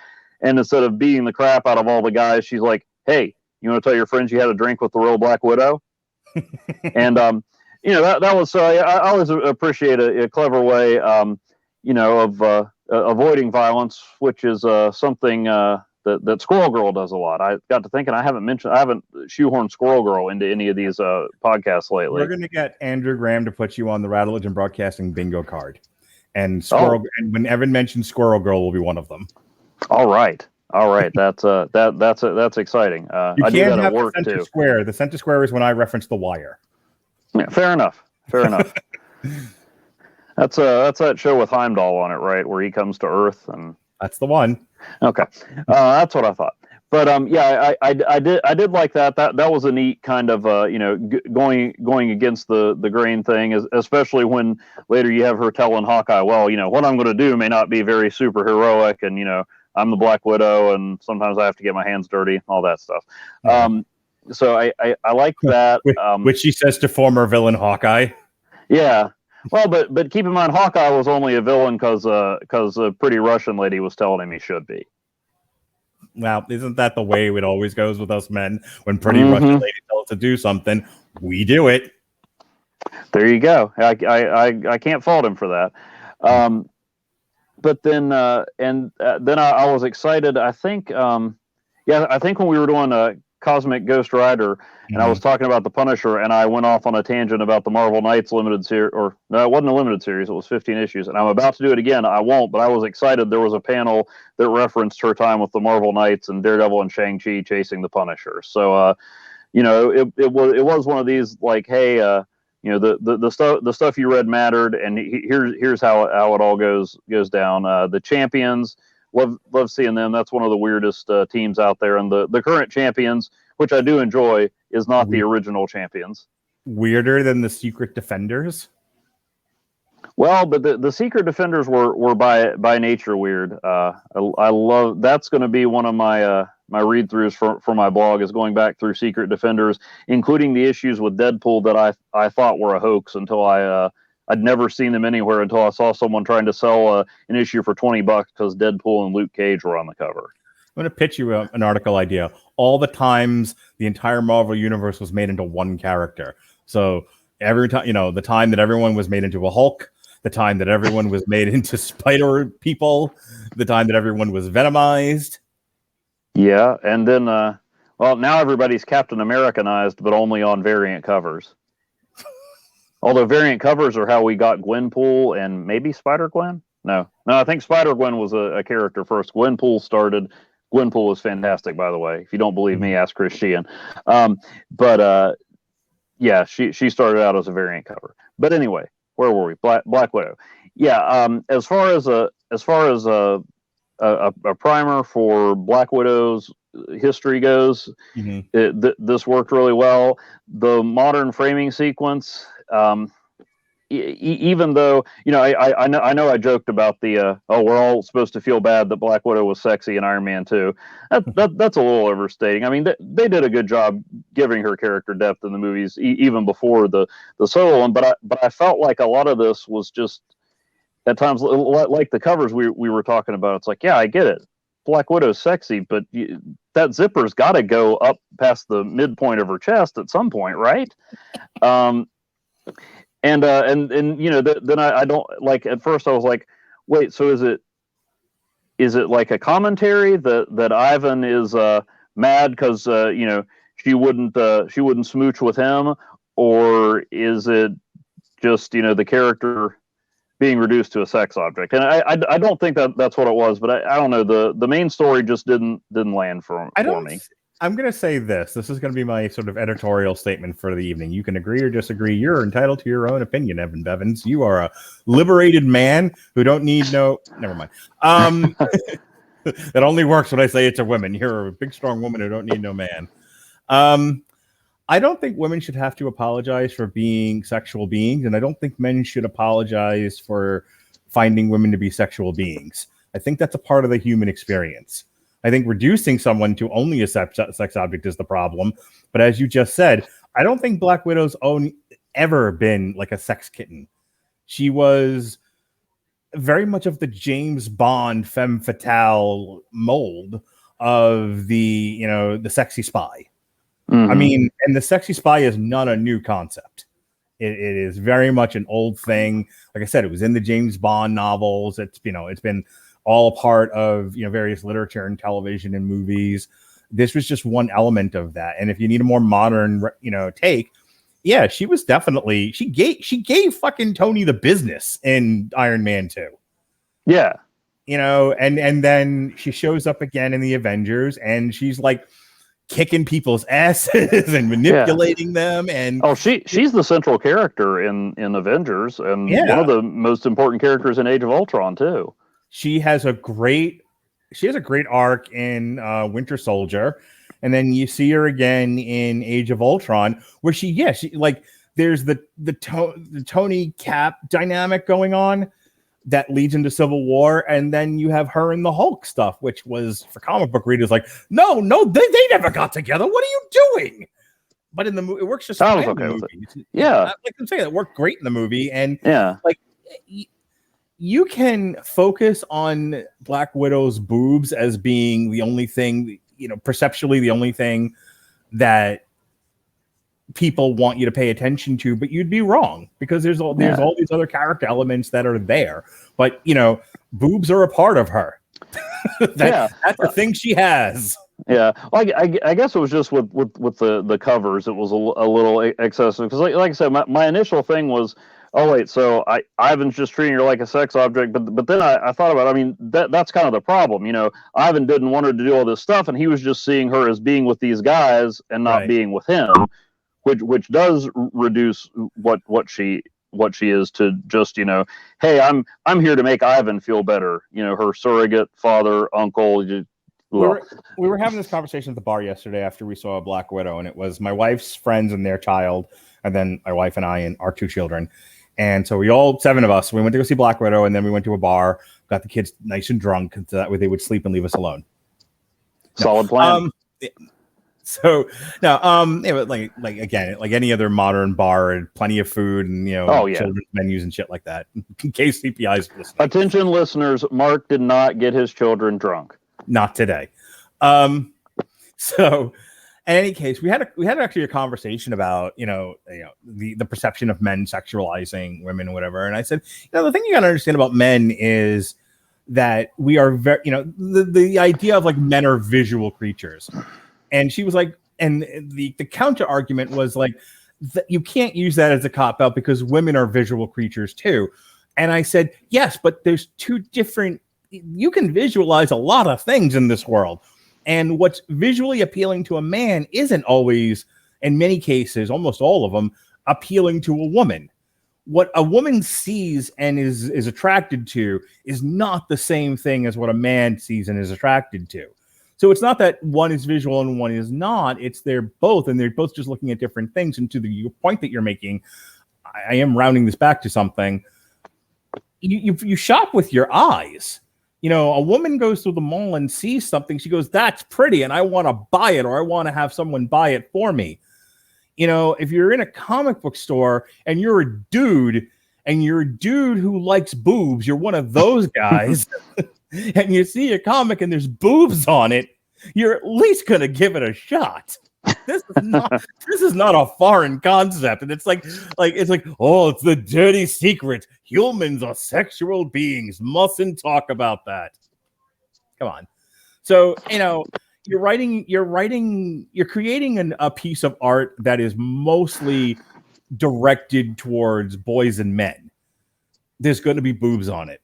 and instead of beating the crap out of all the guys, she's like, "Hey, you want to tell your friends you had a drink with the real Black Widow?" And that was I always appreciate a clever way of avoiding violence, which is something that Squirrel Girl does a lot. I got to thinking, I haven't shoehorned Squirrel Girl into any of these podcasts lately. We're going to get Andrew Graham to put you on the Radulich and Broadcasting bingo card, and and when Evan mentions Squirrel Girl, will be one of them. All right. That's exciting. You I do can't that have at work the center too. square. The center square is when I reference The Wire. Yeah, fair enough. That's that show with Heimdall on it, right? Where he comes to Earth and That's the one. okay, that's what I thought. But yeah, I did like that. That was a neat kind of going against the grain thing, especially when later you have her telling Hawkeye, well, what I'm going to do may not be very super heroic, and I'm the Black Widow, and sometimes I have to get my hands dirty, all that stuff. Yeah. So I like that. Which she says to former villain Hawkeye. Yeah. Well, but keep in mind, Hawkeye was only a villain because a pretty Russian lady was telling him he should be. Well, isn't that the way it always goes with us men? When pretty Russian lady tells us to do something, we do it. There you go. I can't fault him for that. But then then I was excited. I think I think when we were doing Cosmic Ghost Rider, and I was talking about the Punisher, and I went off on a tangent about the Marvel Knights limited series, or no, it wasn't a limited series, it was 15 issues, and I'm about to do it again. I won't, but I was excited. There was a panel that referenced her time with the Marvel Knights and Daredevil and Shang-Chi chasing the Punisher. So, it was one of these like, hey, the stuff you read mattered, and here's how it all goes down. The champions. Love seeing them. That's one of the weirdest teams out there. And the current champions, which I do enjoy, is not the original champions. Weirder than the Secret Defenders? Well, but the Secret Defenders were by nature weird. I love that's going to be one of my my read-throughs for my blog, is going back through Secret Defenders, including the issues with Deadpool that I thought were a hoax until I'd never seen them anywhere until I saw someone trying to sell an issue for $20 because Deadpool and Luke Cage were on the cover. I'm going to pitch you an article idea. All the times the entire Marvel universe was made into one character. So every time, the time that everyone was made into a Hulk, the time that everyone was made into spider people, the time that everyone was venomized. Yeah, and then, now everybody's Captain Americanized, but only on variant covers. Although variant covers are how we got Gwenpool and maybe Spider-Gwen? No, I think Spider-Gwen was a character first. Gwenpool started. Gwenpool was fantastic, by the way. If you don't believe me, ask Chris Sheehan. Yeah, she started out as a variant cover. But anyway, where were we? Black Widow. Yeah, as far as a primer for Black Widow's history goes, this worked really well. The modern framing sequence, even though I know I joked about the we're all supposed to feel bad that Black Widow was sexy in Iron Man 2. That's a little overstating. I mean, they did a good job giving her character depth in the movies, even before the solo one. But I felt like a lot of this was just at times like the covers we were talking about. It's like, yeah, I get it. Black Widow's sexy, but that zipper's got to go up past the midpoint of her chest at some point, right? Then I don't like. At first, I was like, wait, so is it like a commentary that Ivan is mad because she wouldn't smooch with him, or is it just the character being reduced to a sex object? And I don't think that's what it was, but I don't know, the main story just didn't land for me. I'm going to say this. This is going to be my sort of editorial statement for the evening. You can agree or disagree. You're entitled to your own opinion, Evan Bevins. You are a liberated man who don't need no... Never mind. That only works when I say it's a woman. You're a big, strong woman who don't need no man. I don't think women should have to apologize for being sexual beings, and I don't think men should apologize for finding women to be sexual beings. I think that's a part of the human experience. I think reducing someone to only a sex object is the problem. But as you just said, I don't think Black Widow's ever been like a sex kitten. She was very much of the James Bond femme fatale mold of the sexy spy. I mean, and the sexy spy is not a new concept. It is very much an old thing. Like I said, it was in the James Bond novels. It's been all part of various literature and television and movies. This was just one element of that. And if you need a more modern take, yeah, she was definitely she gave fucking Tony the business in Iron Man 2. Yeah. And then she shows up again in the Avengers, and she's like kicking people's asses and manipulating them. And she's the central character in Avengers, and one of the most important characters in Age of Ultron too. She has a great arc in Winter Soldier, and then you see her again in Age of Ultron, where she like there's the Tony Cap dynamic going on that leads into Civil War, and then you have her in the Hulk stuff, which was, for comic book readers, like, no, they never got together. What are you doing? But in the movie, it works just fine. Okay in the movie. Yeah, like I'm saying, it worked great in the movie, and like you can focus on Black Widow's boobs as being the only thing, perceptually the only thing that people want you to pay attention to, but you'd be wrong, because there's all these other character elements that are there. But boobs are a part of her. That's the thing she has. Yeah, well, I guess it was just with the covers, it was a little excessive, because like I said, my initial thing was, oh wait, so Ivan's just treating her like a sex object, but then I thought about it. I mean, that's kind of the problem, Ivan didn't want her to do all this stuff, and he was just seeing her as being with these guys and not being with him, which does reduce what she is to just, hey, I'm here to make Ivan feel better, her surrogate father, uncle. We were having this conversation at the bar yesterday after we saw Black Widow, and it was my wife's friends and their child, and then my wife and I and our 2 children. And so we all 7 of us, we went to go see Black Widow, and then we went to a bar, got the kids nice and drunk, so that way they would sleep and leave us alone. Solid plan. So now, like again, like any other modern bar, plenty of food and children's menus and shit like that. In case CPI is listening. Attention, listeners! Mark did not get his children drunk. Not today. So, in any case, we had actually a conversation about the perception of men sexualizing women, or whatever. And I said, the thing you got to understand about men is that we are very, the idea of like men are visual creatures. And she was like, and the counter argument was like, you can't use that as a cop out because women are visual creatures too. And I said, yes, but there's 2 different, you can visualize a lot of things in this world. And what's visually appealing to a man isn't always, in many cases, almost all of them, appealing to a woman. What a woman sees and is attracted to is not the same thing as what a man sees and is attracted to. So it's not that one is visual and one is not. It's they're both, and they're both just looking at different things. And to the point that you're making, I am rounding this back to something. You shop with your eyes. A woman goes through the mall and sees something. She goes, "That's pretty, and I want to buy it, or I want to have someone buy it for me." If you're in a comic book store and you're a dude who likes boobs, you're one of those guys. And you see a comic and there's boobs on it, you're at least gonna give it a shot. This is not a foreign concept, and it's like, oh, it's the dirty secret. Humans are sexual beings. Mustn't talk about that. Come on. So you're creating a piece of art that is mostly directed towards boys and men. There's going to be boobs on it.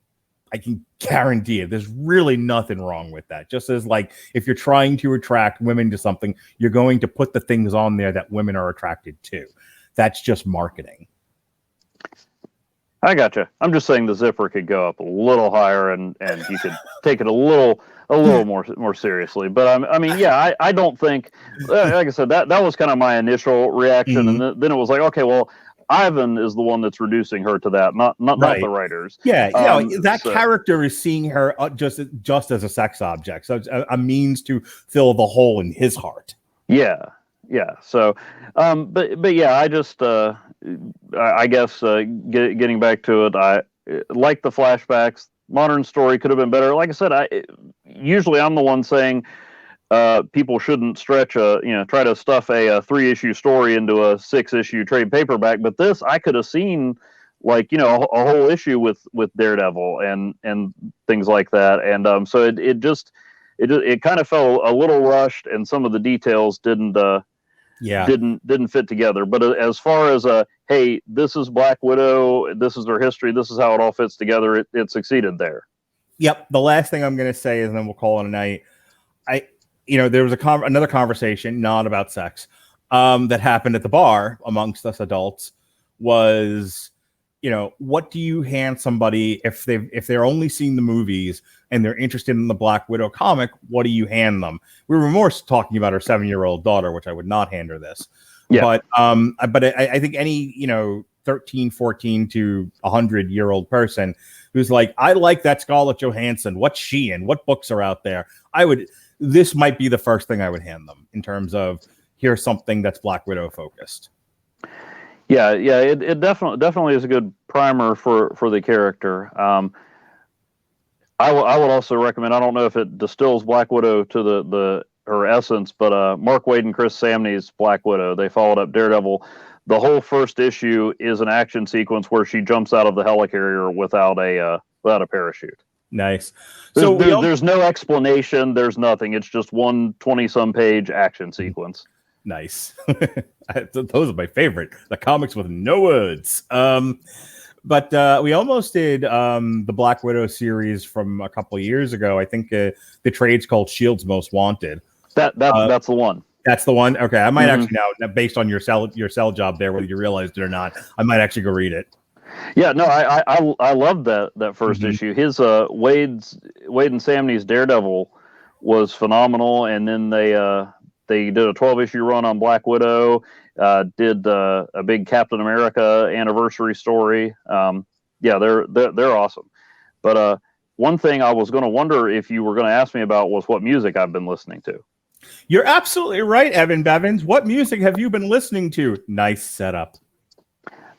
I can guarantee it. There's really nothing wrong with that. Just as like if you're trying to attract women to something, you're going to put the things on there that women are attracted to. That's just marketing. I gotcha. I'm just saying the zipper could go up a little higher, and you could take it a little more seriously. But I don't think, like I said, that was kind of my initial reaction, and then it was like, okay, well, Ivan is the one that's reducing her to that, not the writers. Yeah, character is seeing her just as a sex object, so it's a means to fill the hole in his heart. Yeah. So, but yeah, I just, I guess, getting back to it, I like the flashbacks. Modern story could have been better. Like I said, usually I'm the one saying people shouldn't try to stuff a 3-issue story into a 6-issue trade paperback. But this, I could have seen a whole issue with Daredevil and things like that. And so it kind of felt a little rushed, and some of the details didn't fit together. But as far as hey, this is Black Widow, this is their history, this is how it all fits together, it succeeded there. Yep. The last thing I'm going to say is, and then we'll call it a night. there was another conversation, not about sex, that happened at the bar amongst us adults. Was, what do you hand somebody if they're only seeing the movies and they're interested in the Black Widow comic? What do you hand them? We were more talking about our 7-year-old daughter, which I would not hand her this. Yeah. But I think any 13, 14 to 100-year-old person who's like, I like that Scarlett Johansson. What's she in? What books are out there? This might be the first thing I would hand them in terms of, here's something that's Black Widow focused. Yeah, it definitely is a good primer for the character. I would also recommend, I don't know if it distills Black Widow to her essence, but Mark Waid and Chris Samney's Black Widow. They followed up Daredevil. The whole first issue is an action sequence where she jumps out of the helicarrier without a parachute. Nice. There's no explanation. There's nothing. It's just one 20-some page action sequence. Nice. Those are my favorite. The comics with no words. But we almost did the Black Widow series from a couple of years ago. I think the trade's called Shield's Most Wanted. That's the one. That's the one. Okay, I might actually now, based on your cell job there, whether you realized it or not, I might actually go read it. Yeah, no, I loved that first issue. His Waid and Samney's Daredevil was phenomenal, and then they did a 12-issue run on Black Widow, did a big Captain America anniversary story. Yeah, they're awesome. But one thing I was going to wonder if you were going to ask me about was what music I've been listening to. You're absolutely right, Evan Bevins. What music have you been listening to? Nice setup.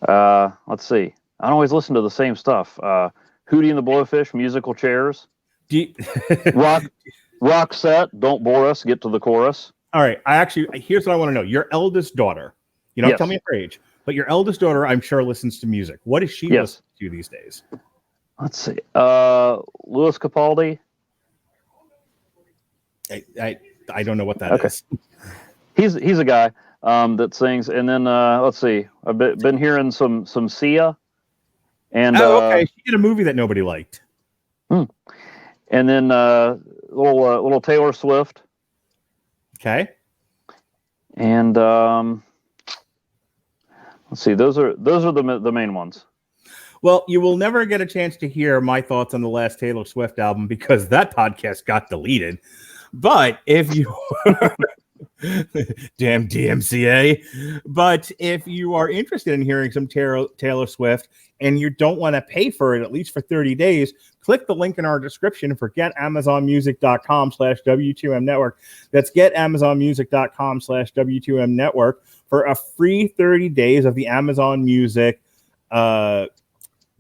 Let's see. I don't always listen to the same stuff. Hootie and the Blowfish, Musical Chairs. Rock set, Don't Bore Us, Get to the Chorus. All right. Here's what I want to know. Your eldest daughter, yes. Tell me her age, but your eldest daughter, I'm sure, listens to music. What is she listening to these days? Let's see. Louis Capaldi. I don't know what that is. He's a guy that sings. And then let's see. I've been hearing some Sia. And okay. She did a movie that nobody liked. And then little Taylor Swift. Okay. And let's see. Those are the main ones. Well, you will never get a chance to hear my thoughts on the last Taylor Swift album because that podcast got deleted. But if you damn DMCA, but if you are interested in hearing some Taylor Swift and you don't want to pay for it, at least for 30 days, click the link in our description for getamazonmusic.com/W2M network. That's getamazonmusic.com/W2M network for a free 30 days of the Amazon Music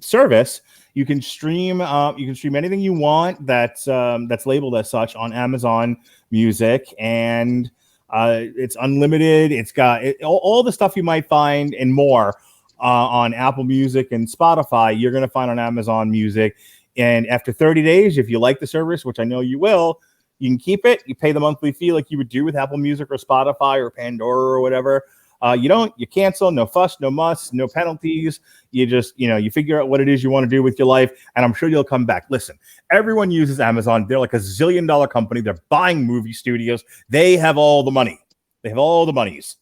service. You can stream anything you want that's labeled as such on Amazon Music, and it's unlimited. It's got all the stuff you might find and more on Apple Music and Spotify. You're going to find on Amazon Music. And after 30 days, if you like the service, which I know you will, you can keep it. You pay the monthly fee like you would do with Apple Music or Spotify or Pandora or whatever. You cancel, no fuss, no muss, no penalties. You just, you figure out what it is you want to do with your life, and I'm sure you'll come back. Listen, everyone uses Amazon. They're like a $1 zillion company. They're buying movie studios. They have all the money. They have all the monies.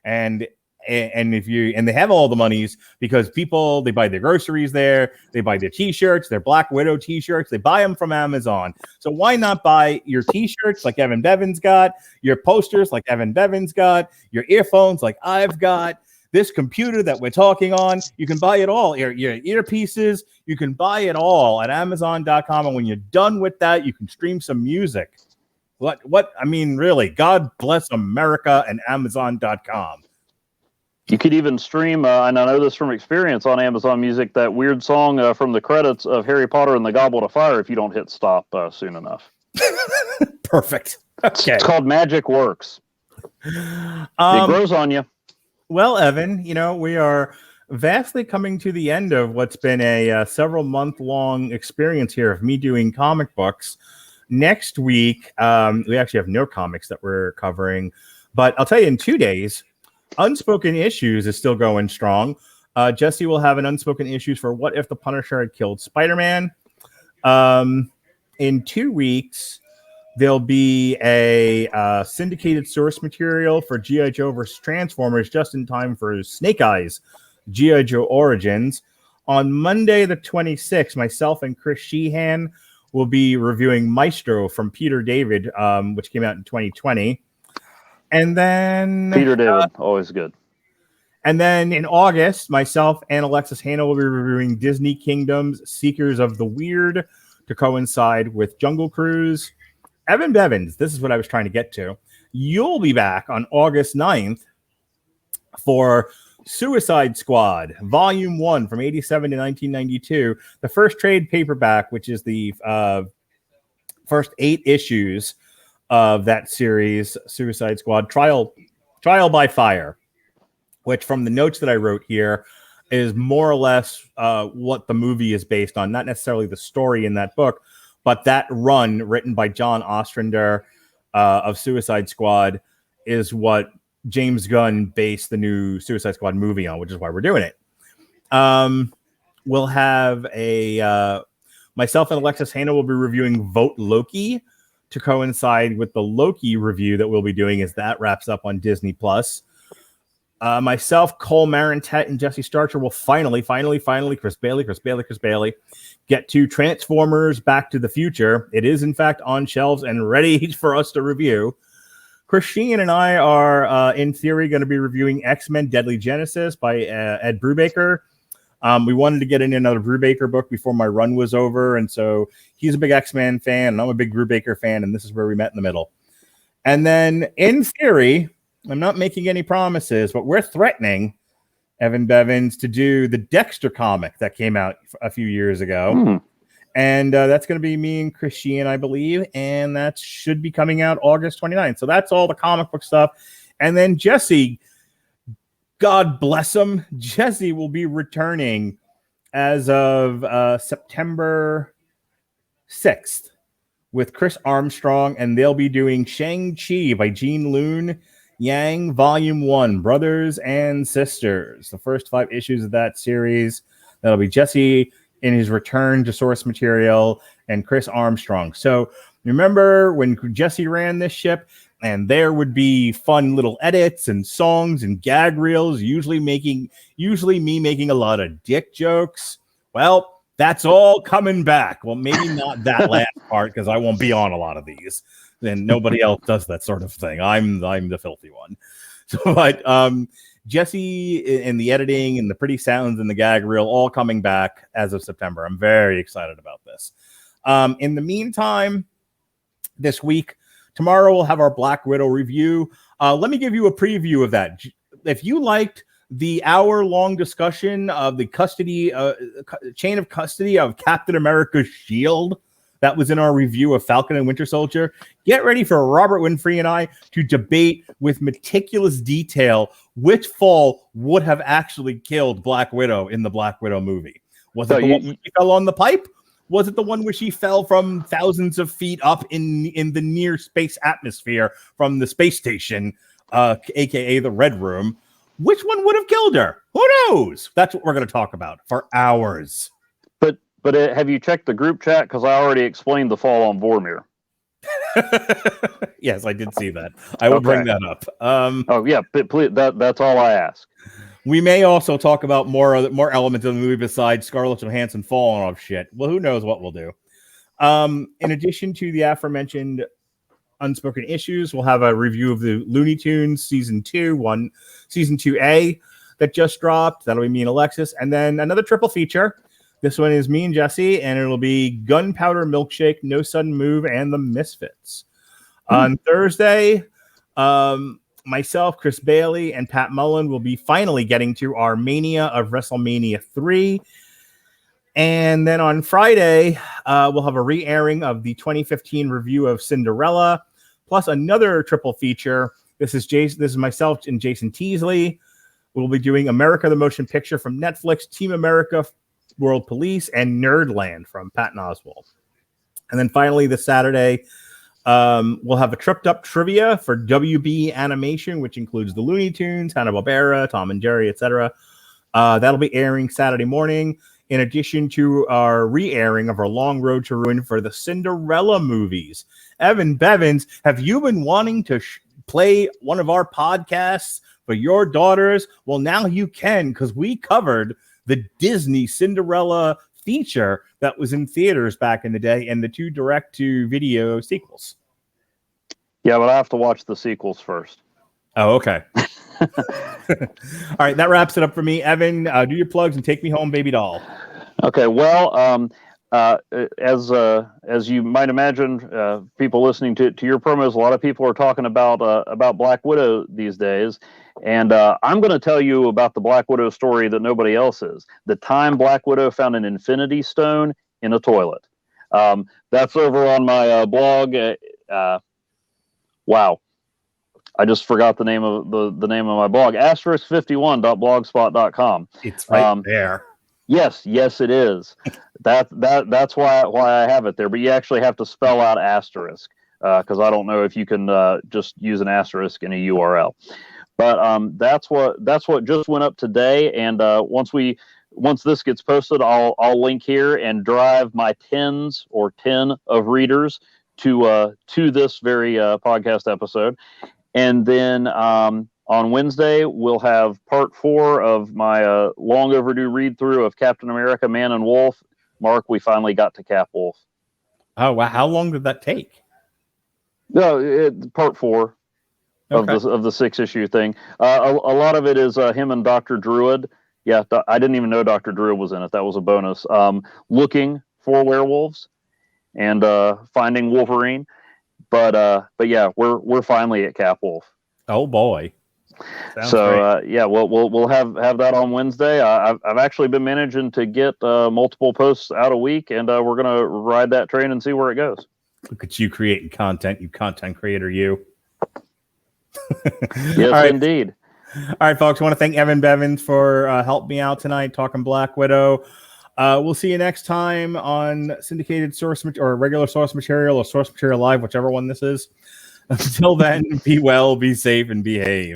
And they have all the monies because people, they buy their groceries there, they buy their t-shirts, their Black Widow t-shirts, they buy them from Amazon. So why not buy your t-shirts like Evan Bevins got, your posters like Evan Bevins got, your earphones like I've got, this computer that we're talking on? You can buy it all. Your earpieces, you can buy it all at Amazon.com. And when you're done with that, you can stream some music. Really, God bless America and Amazon.com. You could even stream, and I know this from experience on Amazon Music, that weird song from the credits of Harry Potter and the Goblet of Fire if you don't hit stop soon enough. Perfect. Okay. It's called Magic Works. It grows on you. Well, Evan, we are vastly coming to the end of what's been a several month-long experience here of me doing comic books. Next week, we actually have no comics that we're covering, but I'll tell you in 2 days, Unspoken Issues is still going strong. Jesse will have an Unspoken Issues for What If the Punisher Had Killed Spider-Man. In 2 weeks, There'll be a syndicated source material for G.I. Joe vs. Transformers just in time for Snake Eyes G.I. Joe Origins. On Monday the 26th, myself and Chris Sheehan will be reviewing Maestro from Peter David, which came out in 2020. And then Peter David, always good. And then in August, myself and Alexis Hanna will be reviewing Disney Kingdom's Seekers of the Weird to coincide with Jungle Cruise. Evan Bevins, this is what I was trying to get to. You'll be back on August 9th for Suicide Squad, Volume 1 from 87 to 1992. The first trade paperback, which is the first 8 issues of that series, Suicide Squad, Trial by Fire, which from the notes that I wrote here is more or less what the movie is based on. Not necessarily the story in that book, but that run written by John Ostrander of Suicide Squad is what James Gunn based the new Suicide Squad movie on, which is why we're doing it. We'll have myself and Alexis Hanna will be reviewing Vote Loki to coincide with the Loki review that we'll be doing as that wraps up on Disney Plus. Myself, Cole Marentet, and Jesse Starcher will finally, Chris Bailey, get to Transformers Back to the Future. It is, in fact, on shelves and ready for us to review. Chris Sheehan and I are, in theory, going to be reviewing X-Men Deadly Genesis by Ed Brubaker. We wanted to get in another Brubaker book before my run was over, and so he's a big X-Men fan, and I'm a big Brubaker fan, and this is where we met in the middle. And then, in theory, I'm not making any promises, but we're threatening Evan Bevins to do the Dexter comic that came out a few years ago. And that's going to be me and Chris Sheehan, I believe. And that should be coming out August 29th. So that's all the comic book stuff. And then Jesse, God bless him, Jesse will be returning as of September 6th with Chris Armstrong. And they'll be doing Shang-Chi by Gene Luen Yang, Volume 1, Brothers and Sisters. The first 5 issues of that series. That'll be Jesse in his return to source material and Chris Armstrong. So remember when Jesse ran this ship and there would be fun little edits and songs and gag reels, usually me making a lot of dick jokes. Well, that's all coming back. Well, maybe not that last part because I won't be on a lot of these. And nobody else does that sort of thing. I'm the filthy one. So, but Jesse and the editing and the pretty sounds and the gag reel all coming back as of September. I'm very excited about this. In the meantime, this week, tomorrow we'll have our Black Widow review. Let me give you a preview of that. If you liked the hour-long discussion of the chain of custody of Captain America's shield, that was in our review of Falcon and Winter Soldier. Get ready for Robert Winfrey and I to debate with meticulous detail which fall would have actually killed Black Widow in the Black Widow movie. Was it the one where she fell on the pipe? Was it the one where she fell from thousands of feet up in the near space atmosphere from the space station, aka the Red Room? Which one would have killed her? Who knows? That's what we're going to talk about for hours. But have you checked the group chat? Because I already explained the fall on Vormir. Yes, I did see that. I will bring that up. Oh yeah, please, that's all I ask. We may also talk about more elements of the movie besides Scarlett Johansson falling off shit. Well, who knows what we'll do. In addition to the aforementioned unspoken issues, we'll have a review of the Looney Tunes season 2A that just dropped. That'll be me and Alexis, and then another triple feature. This one is me and Jesse, and it'll be Gunpowder Milkshake, No Sudden Move, and The Misfits. On Thursday, myself, Chris Bailey, and Pat Mullen will be finally getting to our Mania of WrestleMania 3. And then on Friday, we'll have a re-airing of the 2015 review of Cinderella, plus another triple feature. This is myself and Jason Teasley. We'll be doing America the Motion Picture from Netflix, Team America, World Police, and Nerdland from Patton Oswalt. And then finally this Saturday, we'll have a tripped up trivia for WB Animation, which includes the Looney Tunes, Hanna-Barbera, Tom and Jerry, etc. That'll be airing Saturday morning. in addition to our re-airing of our Long Road to Ruin for the Cinderella movies. Evan Bevins, have you been wanting to play one of our podcasts for your daughters? Well, now you can, because we covered the Disney Cinderella feature that was in theaters back in the day and the 2 direct-to-video sequels. Yeah, but I have to watch the sequels first. Oh, okay. All right, that wraps it up for me. Evan, do your plugs and take me home, baby doll. Okay, well, as you might imagine, people listening to your promos, a lot of people are talking about Black Widow these days, and I'm going to tell you about the Black Widow story that nobody else is. The time Black Widow found an Infinity Stone in a toilet. That's over on my blog. Wow, I just forgot the name of the name of my blog. *51.blogspot.com. It's right there. Yes, it is. That's why I have it there. But you actually have to spell out asterisk, because I don't know if you can just use an asterisk in a URL. But that's what just went up today. And once this gets posted, I'll link here and drive my 10 of readers to this very podcast episode. And then on Wednesday, we'll have part 4 of my long overdue read through of Captain America, Man and Wolf. Mark, we finally got to Cap Wolf. Oh, wow. How long did that take? No, part 4 of Okay. the 6-issue thing. A lot of it is him and Dr. Druid. Yeah, I didn't even know Dr. Druid was in it. That was a bonus. Looking for werewolves and finding Wolverine. But yeah, we're finally at Cap Wolf. Oh boy. Sounds So yeah, we'll have that on Wednesday. I've actually been managing to get multiple posts out a week, and we're gonna ride that train and see where it goes. Look at you creating content, you content creator, you. Yes, All right. indeed. All right, folks. I want to thank Evan Bevins for helping me out tonight talking Black Widow. We'll see you next time on syndicated source or regular source material or source material live, whichever one this is. Until then, be well, be safe, and behave.